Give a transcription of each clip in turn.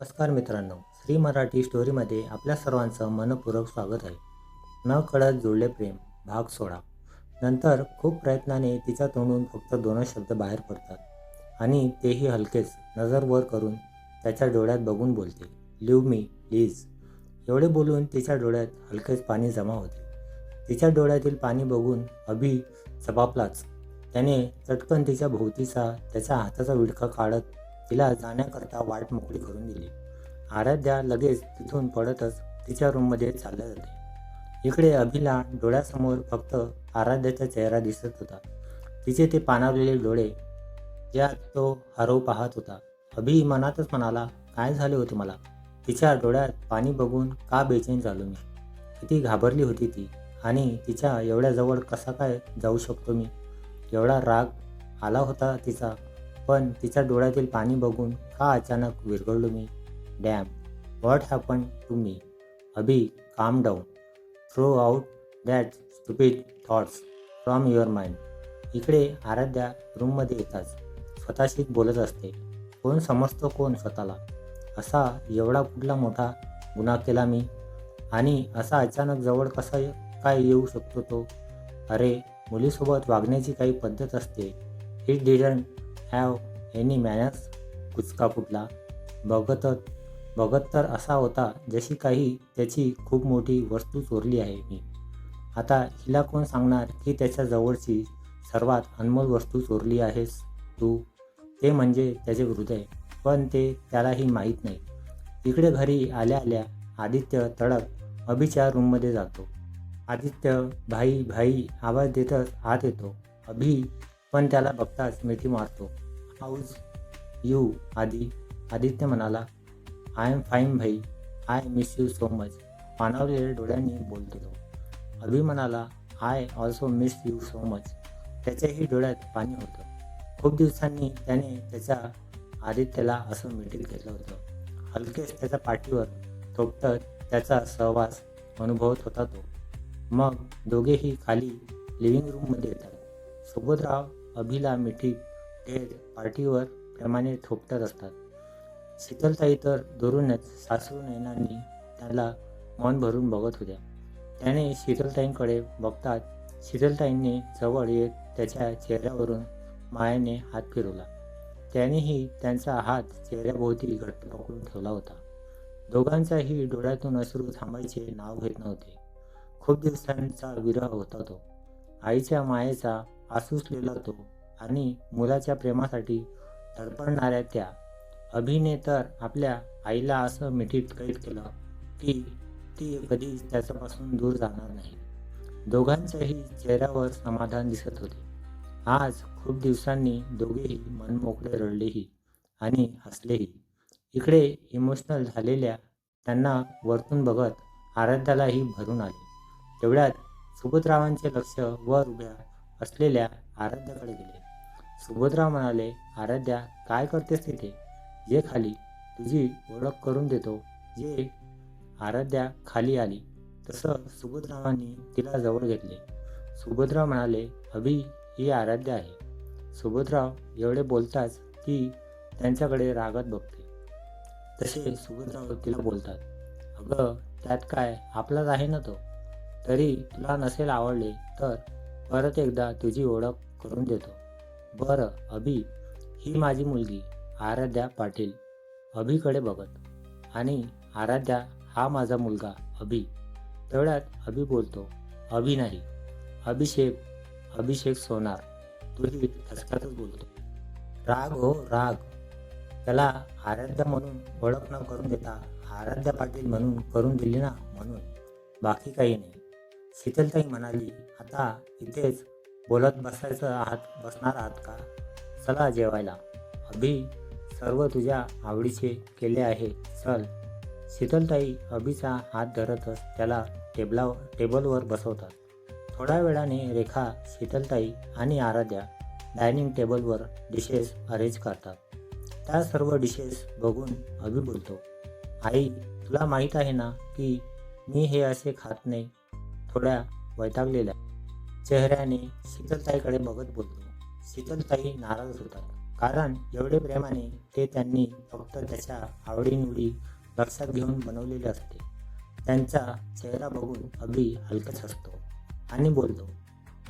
नमस्कार मित्रांनो, श्री मराठी स्टोरीमध्ये आपल्या सर्वांचं मनपूर्वक स्वागत आहे. न कळत जुळले प्रेम भाग 16. नंतर खूप प्रयत्नाने तिच्या तोंडून फक्त 2च शब्द बाहेर पडतात आणि तेही हलकेच नजर वर करून त्याच्या डोळ्यात बघून बोलते, लिव्ह मी प्लीज. एवढे बोलून तिच्या डोळ्यात हलकेच पाणी जमा होते. तिच्या डोळ्यातील पाणी बघून अभि चपापलाच. त्याने चटकन तिच्या भोवतीचा त्याच्या हाताचा विळखा काढत तिला जाण्याकरता वाट मोकळी करून दिली. आराध्या लगेच तिथून पडतच तिच्या रूममध्ये चालले जाते. इकडे अभिला डोळ्यासमोर फक्त आराध्याचा चेहरा दिसत होता. तिचे ते पाणावलेले डोळे ज्यात तो हरव पाहत होता. अभि मनातच म्हणाला, काय झाले होते मला? तिच्या डोळ्यात पाणी बघून का बेचैन झालो मी? किती घाबरली होती ती, आणि तिच्या एवढ्या जवळ कसा काय जाऊ शकतो मी? एवढा राग आला होता तिचा, पण तिच्या डोळ्यातील पाणी बघून का अचानक विरघळलो मी? Damn, what happen to me? Abhi, calm down. Throw out that stupid thoughts from your mind. इकडे आराध्या रूममध्ये येताच स्वतःशीच बोलत असते. कोण समजतो कोण स्वतःला? असा एवढा कुठला मोठा गुन्हा केला मी, आणि असा अचानक जवळ कसा काय येऊ शकतो तो? अरे, मुलीसोबत वागण्याची काही पद्धत असते. He didn't have any manners. कुचका फुटला. बघत तर असा होता जशी काही त्याची खूप मोठी वस्तू चोरली आहे मी. आता हिला कोण सांगणार की त्याच्या जवळची सर्वात अनमोल वस्तू चोरली आहेस तू? ते म्हणजे त्याचे हृदय. पण ते त्यालाही माहीत नाही. इकडे घरी आल्या आल्या आदित्य तडक अभिच्या रूममध्ये जातो. आदित्य भाई भाई आवाज देतच आत येतो. अभि पण त्याला बघताच मिठी मारतो. House you Adi? आदित्य म्हणाला, आय एम फाईन भाई, I miss you so much. पाणावलेल्या डोळ्यांनी बोलतो तो. अभि म्हणाला, I also miss you so much. त्याच्याही डोळ्यात पाणी होतं. खूप दिवसांनी त्याने त्याच्या आदित्यला असं मिठीत घेतलं होतं. हलकेच त्याच्या पाठीवर थोपटत त्याचा सहवास अनुभवत होता तो. मग दोघेही खाली लिव्हिंग रूममध्ये येतात. सुबोधराव अभिला मिठी घेत पाठीवर प्रेमाने थोपटत असतात. शीतलताई तर दुरूनच सासू नयनांनी त्याला मन भरून बघत होत्या. त्याने शीतलताईंकडे बघताच शीतलताईंनी जवळ येत त्याच्या चेहऱ्यावरून मायेने हात फिरवला. त्यानेही त्यांचा हात चेहऱ्याभोवती घट्ट पकडून ठेवला होता. दोघांचाही डोळ्यातून अश्रू थांबायचे नाव घेत नव्हते. खूप दिवसांचा विरह होता तो. आईच्या मायेचा आसुसलेला तो, आणि मुलाच्या प्रेमासाठी धडपडणाऱ्या त्या. अभिने तर आपल्या आईला असं मिठीत कैद केलं की ती कधीच त्याच्यापासून दूर जाणार नाही. दोघांच्याही चेहऱ्यावर समाधान दिसत होते. आज खूप दिवसांनी दोघेही मनमोकळे रडलेही आणि हसलेही. इकडे इमोशनल झालेल्या त्यांना वरतून बघत आराध्यालाही भरून आले. तेवढ्यात सुबोधरावांचे लक्ष वर उभ्या असलेल्या आराध्याकडे गेले. सुबोधराव म्हणाले, आराध्या, काय करतेस तिथे? ये खाली, तुझी ओळख करून देतो ये. आराध्या खाली आली तसं सुबोधरावांनी तिला जवळ घेतले. सुबोधराव म्हणाले, अभि, ही आराध्या आहे. सुबोधराव एवढे बोलताच ती त्यांच्याकडे रागात बघते. तसे सुबोधराव तिला बोलतात, अगं त्यात काय, आपलाच आहे ना तो. तरी तुला नसेल आवडले तर परत एकदा तुझी ओळख करून देतो. बरं अभि, ही माझी मुलगी आराध्या पाटील. अभिकडे बघत. आणि आराध्या, हा माझा मुलगा अभि. तेवढ्यात अभि बोलतो, अभि नाही, अभिषेक सोनार. तूही ठसक्यातच बोलतो. राग हो राग. त्याला आराध्या म्हणून ओळख न करून देता आराध्या पाटील म्हणून करून दिली ना, म्हणून, बाकी काही नाही. शीतलताई म्हणाली, आता इथेच बोलत बसणार आहात का? चला जेवायला. अभि, सर्व तुझ्या आवडीचे केले आहे, चल. शीतलताई अभिचा हात धरतच त्याला टेबलवर बसवतात. थोड्या वेळाने रेखा, शीतलताई आणि आराध्या डायनिंग टेबलवर डिशेस अरेंज करतात. त्या सर्व डिशेस बघून अभि बोलतो, आई, तुला माहीत आहे ना की मी हे असे खात नाही. थोड्या वैतागलेल्या चेहऱ्याने शीतलताईकडे बघत बोलतो. शीतलताई नाराज होतात. कारण एवढे प्रेमाने ते त्यांनी फक्त त्याच्या आवडीनिवडी लक्षात घेऊन बनवलेले असते. त्यांचा चेहरा बघून अभि हलकच हसतो आणि बोलतो,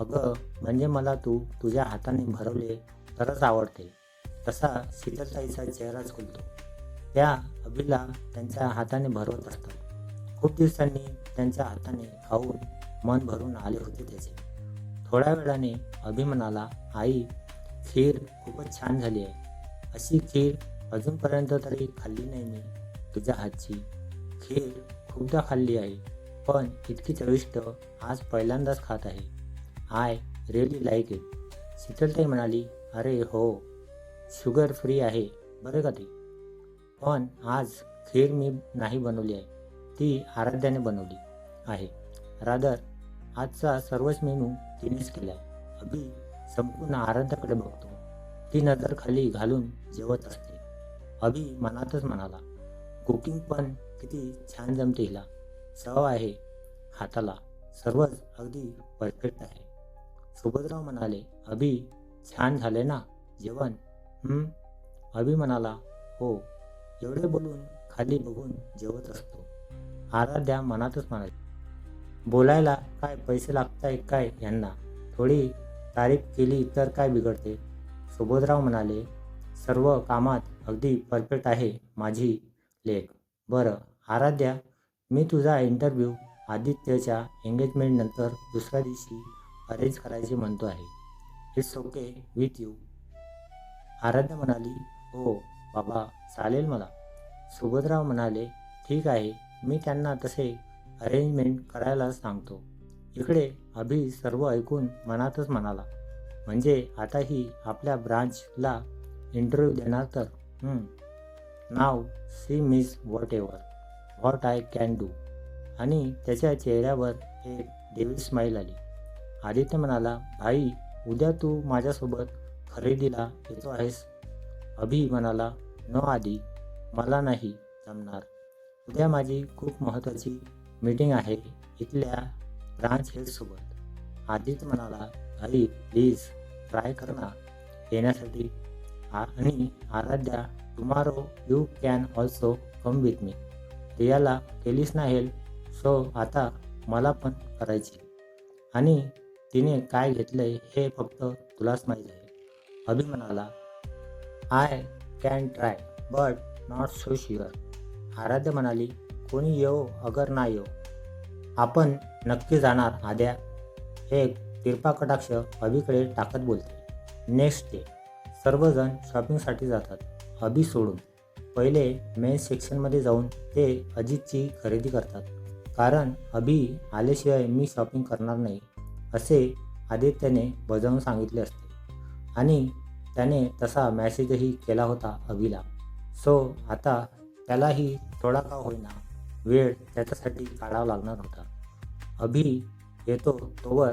अगं म्हणजे मला तू तुझ्या हाताने भरवले तरच आवडते. तसा शीतलताईचा चेहराच खुलतो. त्या अभिला त्यांच्या हाताने भरवत असतात. खूप दिवसांनी त्यांच्या हाताने खाऊन मन भरून आले होते त्याचे. थोड्या वेळाने अभि म्हणाला, आई, खीर खूपच छान झाली आहे. अशी खीर अजूनपर्यंत तरी खाल्ली नाही मी. तुझ्या हातची खीर खूपदा खाल्ली आहे, पण इतकी चविष्ट आज पहिल्यांदाच खात आहे. I really like it. शीतलताई म्हणाली, अरे हो, शुगर फ्री आहे बरं का ती. पण आज खीर मी नाही बनवली आहे, ती आराध्याने बनवली आहे. रादर आजचा सर्वच मेनू तिनेच केला आहे. अभि संपूर्ण आराध्याकडे बघतो. ती नजर खाली घालून जेवत असते. अभि मनातच म्हणाला, कुकिंग पण किती छान जमते हिला. चव आहे हाताला, सर्वच अगदी परफेक्ट आहे. सुभद्राव म्हणाले, अभि छान झाले ना जेवण? अभि म्हणाला, हो. एवढे बोलून खाली बघून जेवत असतो. आराध्या मनातच म्हणाली, बोलायला काय पैसे लागताय काय यांना? थोडी तारीफ केली तर काय बिघडते? सुभद्राव म्हणाले, सर्व कामात अगदी परफेक्ट आहे माझी लेक. बरं आराध्या, मी तुझा इंटरव्ह्यू आदित्यच्या एंगेजमेंट नंतर दुसऱ्या दिवशी अरेंज करायचे म्हणतो आहे. It's okay with you? Aaradhya म्हणाली, हो बाबा, चालेल मला. सुभद्राव म्हणाले, ठीक आहे, मी त्यांना तसे अरेंजमेंट करायला सांगतो. इकडे अभि सर्व ऐकून मनातच म्हणाला, म्हणजे आता ही आपल्या ब्रांचला इंटरव्ह्यू देणार तर. नाव सी मीज व्हॉट आय कॅन डू. आणि त्याच्या चेहऱ्यावर एक डेव्हिल स्माईल आली. आदित्य म्हणाला, भाई, उद्या तू माझ्यासोबत खरेदीला येतो आहेस? अभि म्हणाला, नो आदी, मला नाही जमणार. उद्या माझी खूप महत्त्वाची मीटिंग आहे इथल्या ब्रांच हेडसोबत. आदित्य म्हणाला, भाई प्लीज ट्राय कर ना येण्यासाठी. आणि Aaradhya, tomorrow you can also come with me. रियाला केलीस ना हेल्प, सो आता मला पण करायची. आणि तिने काय घेतलंय हे फक्त तुलाच माहीत आहे. अभि म्हणाला, I can try but not so sure. आराध्य म्हणाली, कोणी येवो अगर ना येवो, आपण नक्की जाणार आद्या. एक तिरपा कटाक्ष अभिकडे टाकत बोलते. नेक्स्ट डे सर्वजण शॉपिंगसाठी जातात, अभि सोडून. पहिले मेन्स सेक्शनमध्ये जाऊन ते अजितची खरेदी करतात. कारण अभि आल्याशिवाय मी शॉपिंग करणार नाही असे आदित्यने बजावून सांगितले असते. आणि त्याने तसा मॅसेजही केला होता अभिला. सो आता त्यालाही थोडा का होईना वेळ त्याच्यासाठी काढावा लागणार होता. अभि येतो तोवर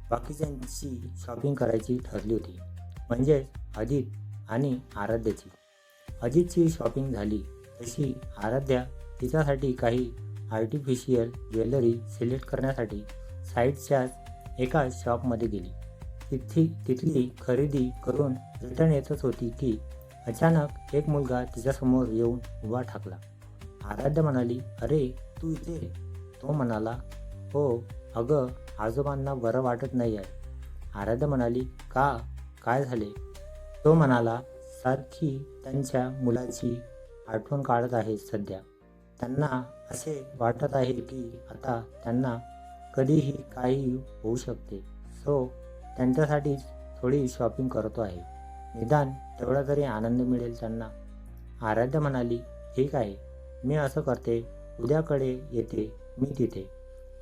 बाकीच्यांची शॉपिंग करायची ठरली होती, म्हणजेच अजित आणि आराध्याची. अजितची शॉपिंग झाली तशी आराध्या तिच्यासाठी काही आर्टिफिशियल ज्वेलरी सिलेक्ट करण्यासाठी साईडच्याच एका शॉपमध्ये गेली. तिथली खरेदी करून रिटर्न येतच होती की अचानक एक मुलगा तिच्यासमोर येऊन उभा ठाकला. आराध्या म्हणाली, अरे तू इथे? तो म्हणाला, हो अगं, आजोबांना बरं वाटत नाही आहे. आराध्या म्हणाली, का, काय झाले? तो म्हणाला, सारखी त्यांच्या मुलाची आठवण काढत आहे सध्या. त्यांना असे वाटत आहे की आता त्यांना कधीही काही होऊ शकते. सो त्यांच्यासाठीच थोडी शॉपिंग करतो आहे. निदान तेवढा तरी आनंद मिळेल त्यांना. आराध्या म्हणाली, ठीक आहे, मी असं करते, उद्याकडे येते मी तिथे.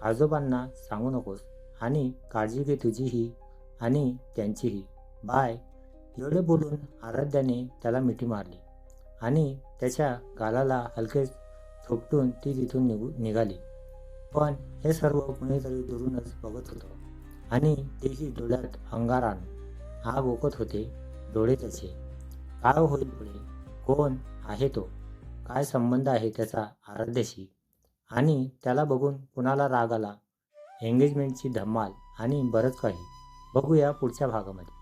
आजोबांना सांगू नकोस आणि काळजी घे तुझीही आणि त्यांचीही. बाय. एवढे बोलून आराध्याने त्याला मिठी मारली आणि त्याच्या गालाला हलकेच थोपटून ती तिथून निघाली. पण हे सर्व कुणीतरी दुरूनच बघत होतं आणि तेही डोळ्यात अंगार आणून आग ओकत होते डोळे त्याचे. काय होईल पुढे? कोण आहे तो? काय संबंध आहे त्याचा आराध्याशी? आणि त्याला बघून कुणाला राग आला? एंगेजमेंटची धमाल आणि बरंच काही बघूया पुढच्या भागामध्ये.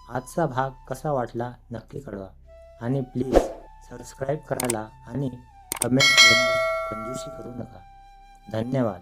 आजचा भाग कसा वाटला नक्की कळवा आणि प्लीज सबस्क्राईब करायला आणि कमेंट देण्यास कंजूसी करू नका. धन्यवाद.